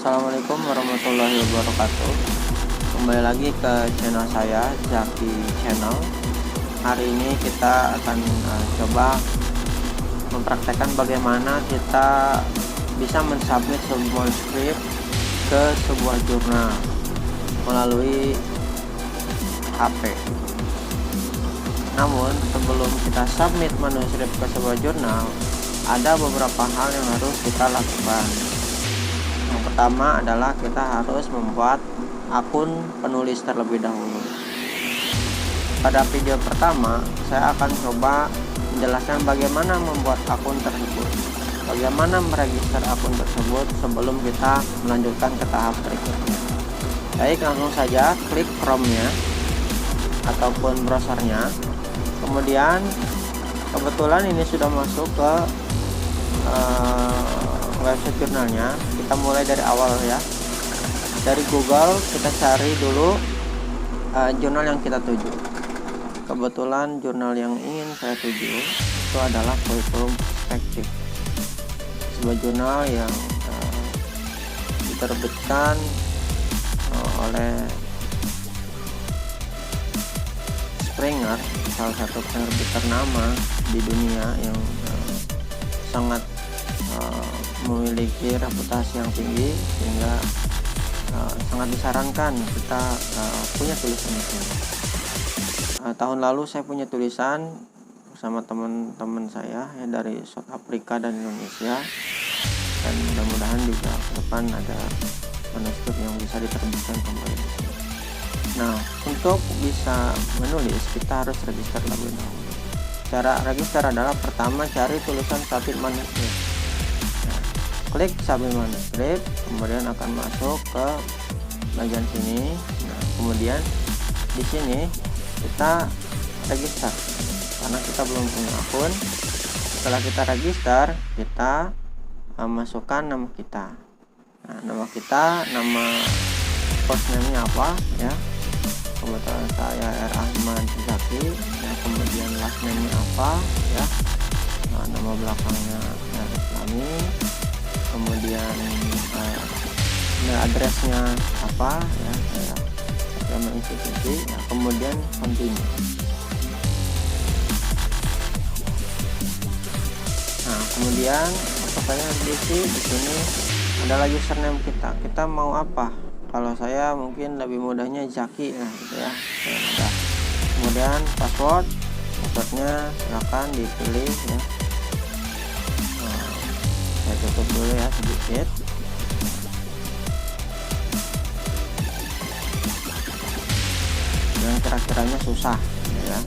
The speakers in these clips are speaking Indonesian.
Assalamualaikum warahmatullahi wabarakatuh. Kembali lagi ke channel saya, Zaki Channel. Hari ini kita akan coba mempraktekkan bagaimana kita bisa mensubmit sebuah script ke sebuah jurnal melalui HP. Namun sebelum kita submit manuskrip ke sebuah jurnal, ada beberapa hal yang harus kita lakukan. Yang pertama adalah kita harus membuat akun penulis terlebih dahulu. Pada video pertama, saya akan coba menjelaskan bagaimana membuat akun tersebut, bagaimana meregister akun tersebut sebelum kita melanjutkan ke tahap berikutnya. Baik, langsung saja klik Chrome-nya ataupun browsernya. Kemudian kebetulan ini sudah masuk ke website jurnalnya. Kita mulai dari awal ya. Dari Google kita cari dulu jurnal yang kita tuju. Kebetulan jurnal yang ingin saya tuju itu adalah Kurikulum Perspektif, sebuah jurnal yang diterbitkan oleh Springer, salah satu penerbit ternama di dunia yang sangat memiliki reputasi yang tinggi, sehingga sangat disarankan kita punya tulisan itu. Tahun lalu saya punya tulisan bersama teman-teman saya ya, dari South Africa dan Indonesia, dan mudah-mudahan juga ke depan ada manuskrip yang bisa diterbitkan kembali di sini. Nah, untuk bisa menulis kita harus register terlebih dahulu. Cara register adalah pertama cari tulisan submit manuskrip. Klik submit manuskrip, kemudian akan masuk ke bagian sini. Nah, kemudian di sini kita register karena kita belum punya akun. Setelah kita register, kita masukkan nama kita. Nah, nama kita, nama first name-nya apa ya? Kebetulan saya R. Ahmad Zaki ya, kemudian last name-nya apa ya? Nah, nama belakangnya R. Islami, kemudian addressnya apa ya, saya nama institusi ya, kemudian continue. Nah, kemudian saya diisi di sini adalah username kita. Kita mau apa? Kalau saya mungkin lebih mudahnya Zaki ya, gitu ya. Kemudian passwordnya silakan dipilih ya. Saya tutup dulu ya sedikit. Yang kira-kiranya susah ya.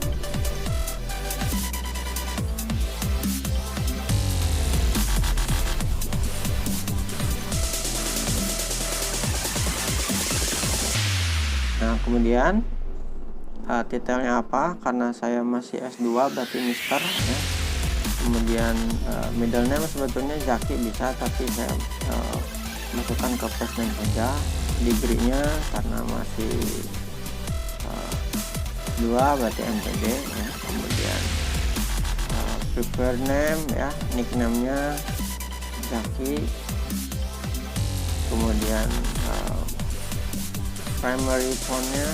Nah, kemudian titelnya apa? Karena saya masih S2 berarti Mister ya. Kemudian middle name sebetulnya Zaki bisa, tapi saya masukkan ke first name saja. Degree-nya karena masih 2 berarti MPD ya. Kemudian preferred name ya, nickname-nya Zaki. Kemudian primary phone-nya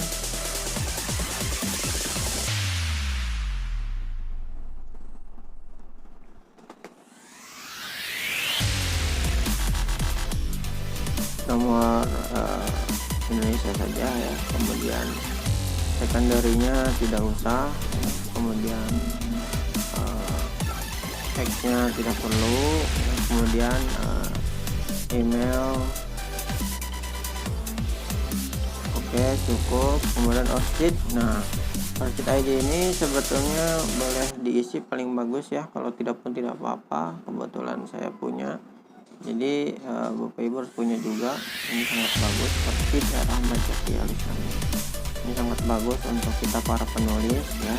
nomor Indonesia saja ya. Kemudian secondary-nya tidak usah ya. Kemudian text-nya tidak perlu ya. Kemudian email oke, cukup. Kemudian ORCID. Nah, ORCID ID ini sebetulnya boleh diisi paling bagus ya, kalau tidak pun tidak apa-apa. Kebetulan saya punya, jadi Bapak Ibu harus punya juga. Ini sangat bagus, ORCID Ahmad Zaki Alisani. Ini sangat bagus untuk kita para penulis ya.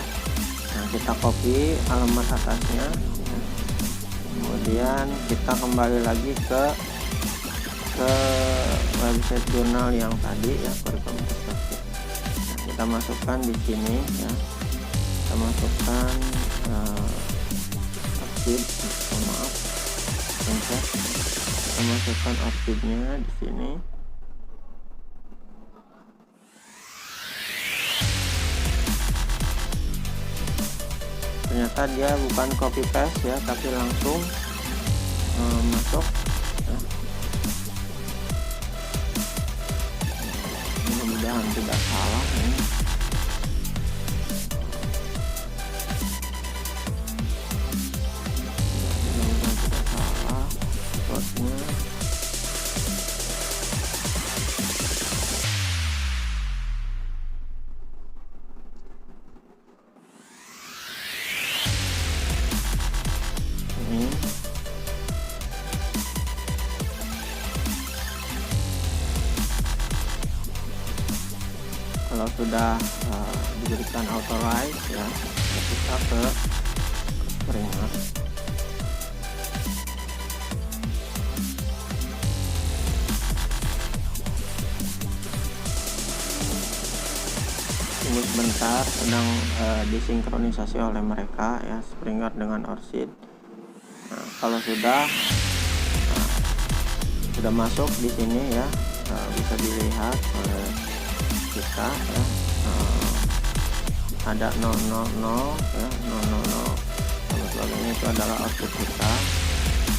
Nah, kita copy alamat atasnya ya. Kemudian kita kembali lagi ke website jurnal yang tadi ya, Kurikulum Perspektif. Nah, kita masukkan di sini ya. Kita masukkan maaf, pencet kita masukkan orchidnya di sini. Ternyata dia bukan copy paste ya, tapi langsung masuk ya. Mudah-mudahan tidak salah ini. Mudah-mudahan tidak salah slotnya. Ini kalau sudah diberikan authorize ya, kita ke Springer. Tunggu sebentar, sedang disinkronisasi oleh mereka ya, Springer dengan Orchid. Nah, kalau sudah masuk di sini ya, bisa dilihat oleh kita ya, ada 000 ya, 000 sama sebagainya, itu adalah output kita.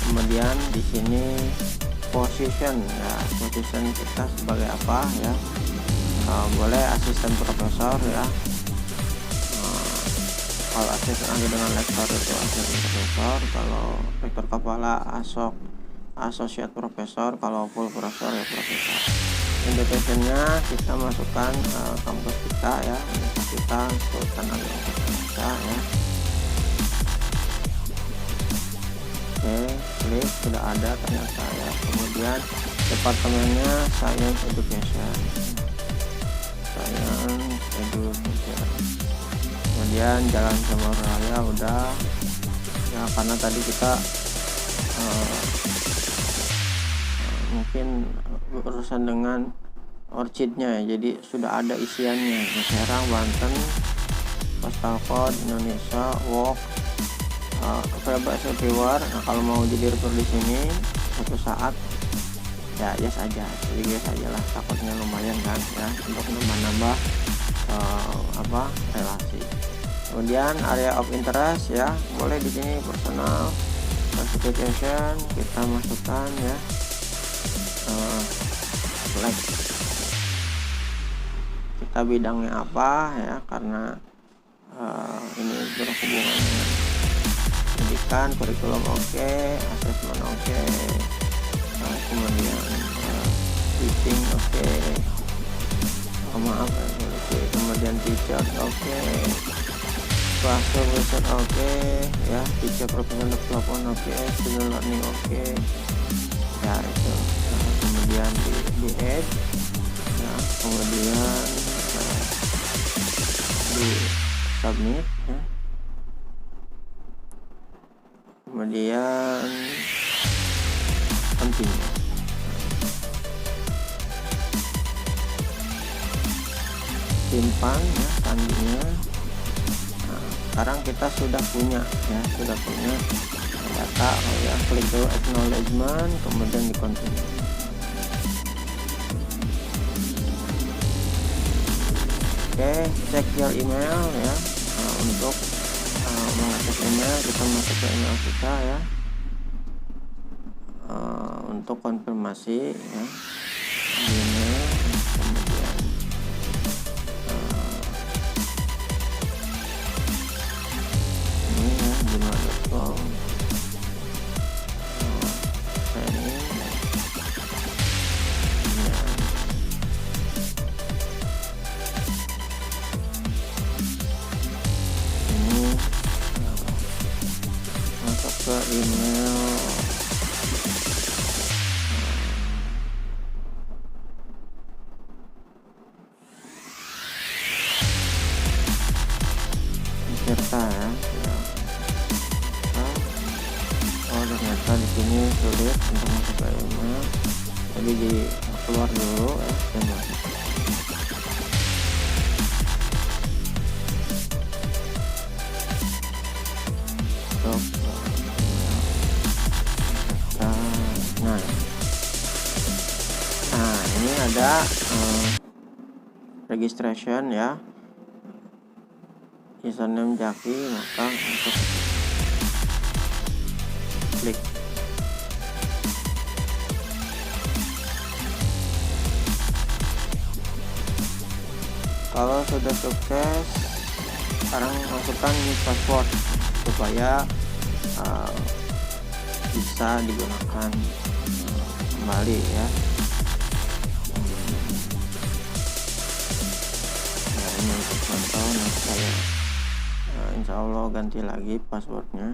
Kemudian di sini position ya, position kita sebagai apa ya, boleh asisten profesor ya, kalau asisten ahli dengan lektor itu asisten profesor, kalau rektor kepala associate profesor, kalau full profesor ya profesor. Invitationnya kita masukkan kampus kita ya, universitas kita, Sultan Agung Indonesia ya. Oke, klik, sudah ada ternyata ya. Kemudian departemennya Science Education. Kemudian Jalan Jamur Raya udah ya, karena tadi kita mungkin urusan dengan orchidnya ya, jadi sudah ada isiannya. Serang, Banten, postal code Indonesia, work, available everywhere. Nah, kalau mau jadi retur di sini suatu saat ya yes aja, jadi yes aja lah, takutnya lumayan kan ya untuk menambah relasi. Kemudian area of interest ya, boleh di sini personal classification kita masukkan ya, select kita bidangnya apa ya, karena ini berhubungan dengan pendidikan, kurikulum oke, asesmen oke, kemudian teaching oke, kemudian teacher oke, classroom research oke ya, teacher professional development oke, student learning oke ya itu. Kemudian di add ya, kemudian di submit ya, kemudian continue. Simpan ya sandinya. Nah, sekarang kita sudah punya data. Oh ya, klik dulu acknowledgement, kemudian di continue. Oke, cek your email ya. Nah, untuk mengecek email, kita masuk ke email kita ya, untuk konfirmasi ya, email, kemudian ini ya, gmail.com, ke email peserta ya. Oh ternyata di sini sulit untuk masuk ke email, jadi di keluar dulu ya dan masuk. Nah ada registration ya, username Jaki, maka untuk klik. Kalau sudah sukses, sekarang masukkan new password supaya bisa digunakan kembali ya. Ya, ini untuk contoh. Nah, saya insya Allah ganti lagi passwordnya.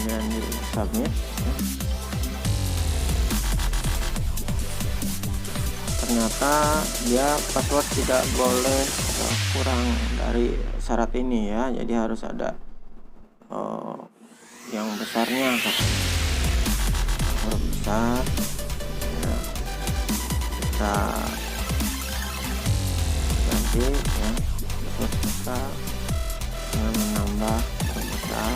Kemudian di submit ya. Ternyata dia password tidak boleh kurang dari syarat ini ya, jadi harus ada yang besarnya, katanya huruf besar ya. Kita ganti ya password kita dengan menambah huruf besar.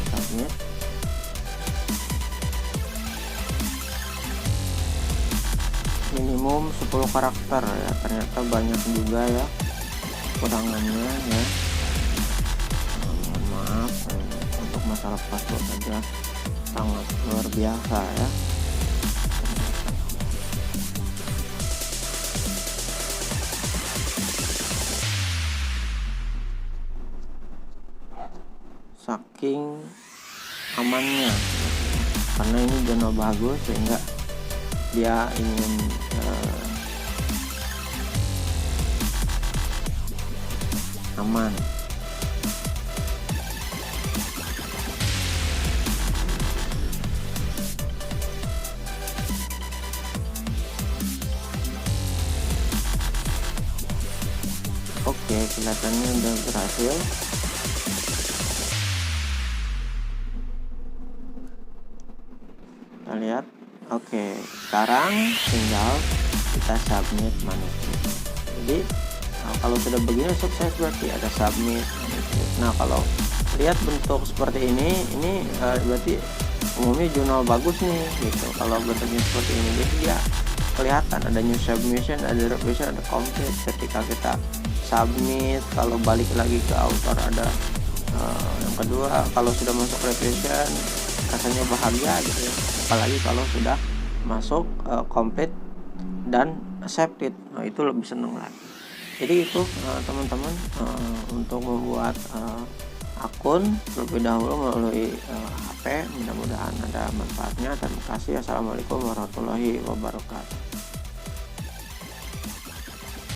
Submit. Minimum 10 karakter ya, ternyata banyak juga ya kurangannya ya. Mohon maaf, untuk masalah password aja sangat luar biasa ya. Saking amannya, karena ini zona bagus sehingga dia ingin aman. Oke, kelihatannya udah berhasil. Kita lihat. Oke, sekarang tinggal kita submit manuskrip. Jadi kalau sudah begini sukses, berarti ada submit manuskrip. Nah, kalau lihat bentuk seperti ini berarti umumnya jurnal bagus nih gitu. Kalau bentuknya seperti ini, jadi dia kelihatan ada new submission, ada revision, ada complete. Ketika kita submit, kalau balik lagi ke author ada yang kedua. Kalau sudah masuk revision, rasanya bahagia gitu ya. Apalagi kalau sudah masuk complete dan accepted, nah itu lebih seneng lagi. Jadi itu teman-teman untuk membuat akun terlebih dahulu melalui HP. Mudah-mudahan ada manfaatnya. Terima kasih. Assalamualaikum warahmatullahi wabarakatuh.